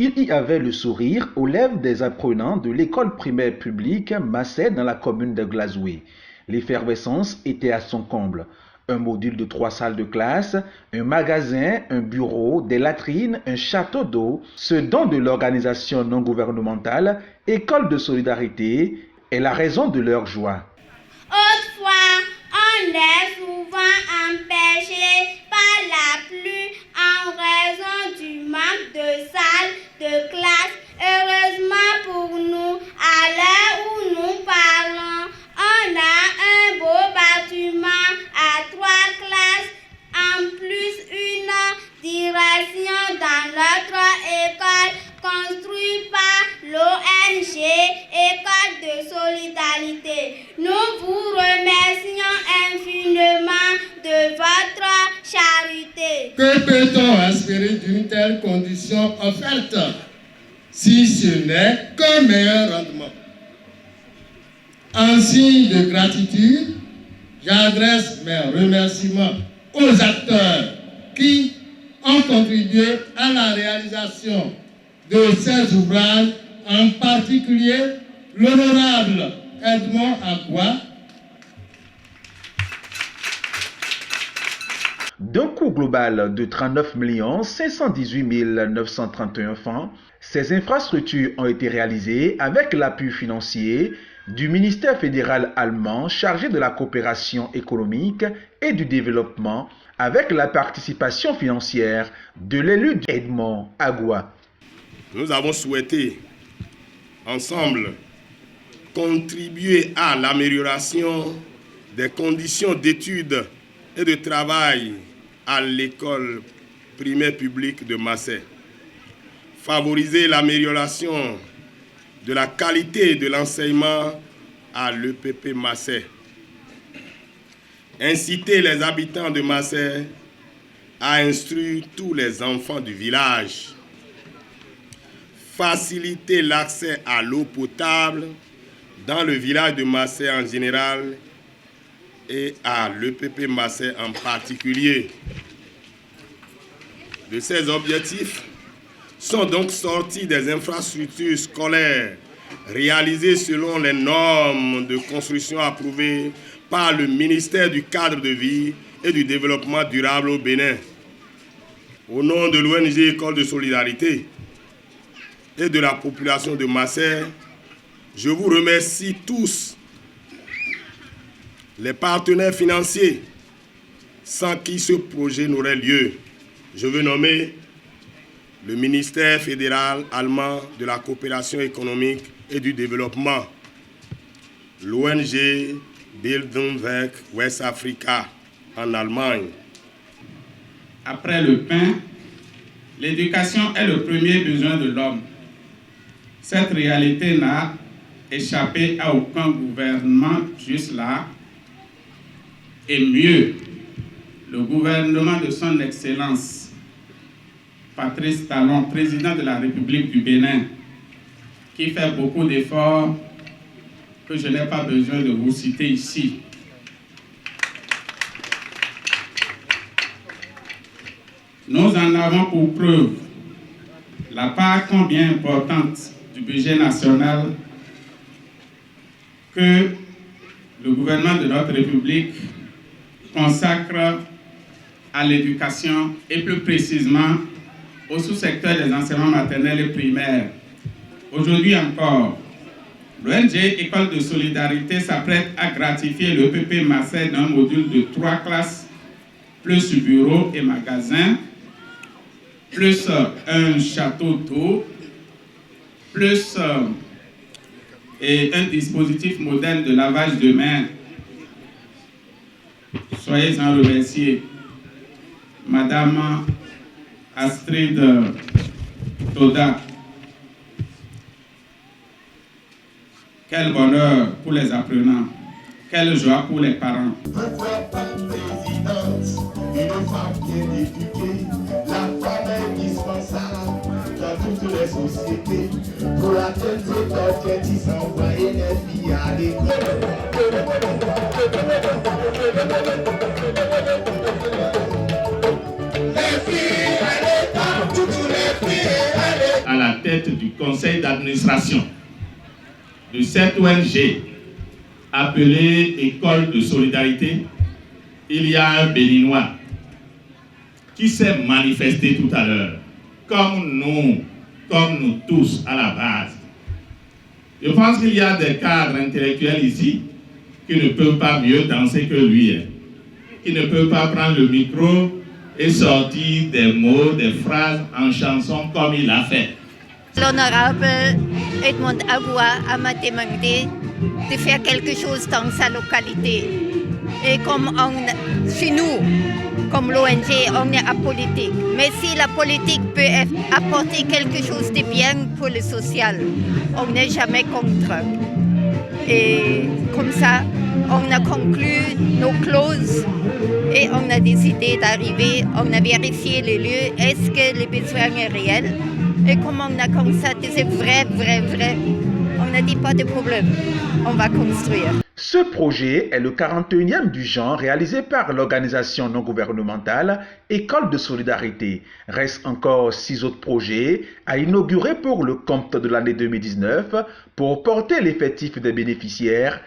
Il y avait le sourire aux lèvres des apprenants de l'école primaire publique Massé dans la commune de Glazoué. L'effervescence était à son comble. Un module de 3 salles de classe, un magasin, un bureau, des latrines, un château d'eau, ce don de l'organisation non gouvernementale, École de solidarité, est la raison de leur joie. Autrefois, on est souvent empêché par la pluie en raison du manque de salles de classe. Heureusement pour nous, à l'heure où nous parlons, on a un beau bâtiment à 3 classes, en plus une direction dans notre école construite par l'ONG École de solidarité. Nous vous remercions infiniment de votre charité. Que peut-on espérer d'une telle condition offerte, si ce n'est qu'un meilleur rendement? En signe de gratitude, j'adresse mes remerciements aux acteurs qui ont contribué à la réalisation de ces ouvrages, en particulier l'honorable Edmond Agua. D'un coût global de 39 518 931 francs, ces infrastructures ont été réalisées avec l'appui financier du ministère fédéral allemand chargé de la coopération économique et du développement, avec la participation financière de l'élu Edmond Agua. Nous avons souhaité, ensemble, contribuer à l'amélioration des conditions d'études et de travail à l'école primaire publique de Massé, favoriser l'amélioration de la qualité de l'enseignement à l'EPP Massé, inciter les habitants de Massé à instruire tous les enfants du village, faciliter l'accès à l'eau potable dans le village de Massé en général et à l'EPP Massé en particulier. De ces objectifs sont donc sortis des infrastructures scolaires réalisées selon les normes de construction approuvées par le ministère du Cadre de vie et du Développement durable au Bénin. Au nom de l'ONG École de solidarité et de la population de Massé, je vous remercie tous, les partenaires financiers, sans qui ce projet n'aurait lieu. Je veux nommer le ministère fédéral allemand de la coopération économique et du développement, l'ONG Bildungswerk West Africa en Allemagne. Après le pain, l'éducation est le premier besoin de l'homme. Cette réalité n'a échappé à aucun gouvernement jusque-là. Et mieux, le gouvernement de son Excellence Patrice Talon, président de la République du Bénin, qui fait beaucoup d'efforts que je n'ai pas besoin de vous citer ici. Nous en avons pour preuve la part combien importante du budget national que le gouvernement de notre République consacre à l'éducation et plus précisément au sous-secteur des enseignements maternels et primaires. Aujourd'hui encore, l'ONG École de solidarité s'apprête à gratifier le l'EPP Massé d'un module de 3 classes, plus bureau et magasin, plus un château d'eau, plus et un dispositif moderne de lavage de mains. Soyez-en remerciés. Madame Astrid Toda. Quel bonheur pour les apprenants. Quelle joie pour les parents. Pourquoi pas de présidence, une femme bien éduquée, la femme est indispensable dans toutes les sociétés. Pour la tête et d'autres qui s'envoient les filles à l'école. À la l'administration de cette ONG appelée École de Solidarité, il y a un Béninois qui s'est manifesté tout à l'heure, comme nous tous à la base. Je pense qu'il y a des cadres intellectuels ici qui ne peuvent pas mieux danser que lui, qui ne peuvent pas prendre le micro et sortir des mots, des phrases en chanson comme il a fait. L'honorable Edmond Aboua m'a demandé de faire quelque chose dans sa localité. Et comme chez nous, comme l'ONG, on est apolitique. Mais si la politique peut apporter quelque chose de bien pour le social, on n'est jamais contre. Et comme ça, on a conclu nos clauses et on a décidé d'arriver, on a vérifié les lieux, est-ce que le besoin est réel? Et comme on a constaté, c'est vrai, on n'a dit pas de problème, on va construire. Ce projet est le 41e du genre réalisé par l'organisation non gouvernementale École de Solidarité. Reste encore 6 autres projets à inaugurer pour le compte de l'année 2019 pour porter l'effectif des bénéficiaires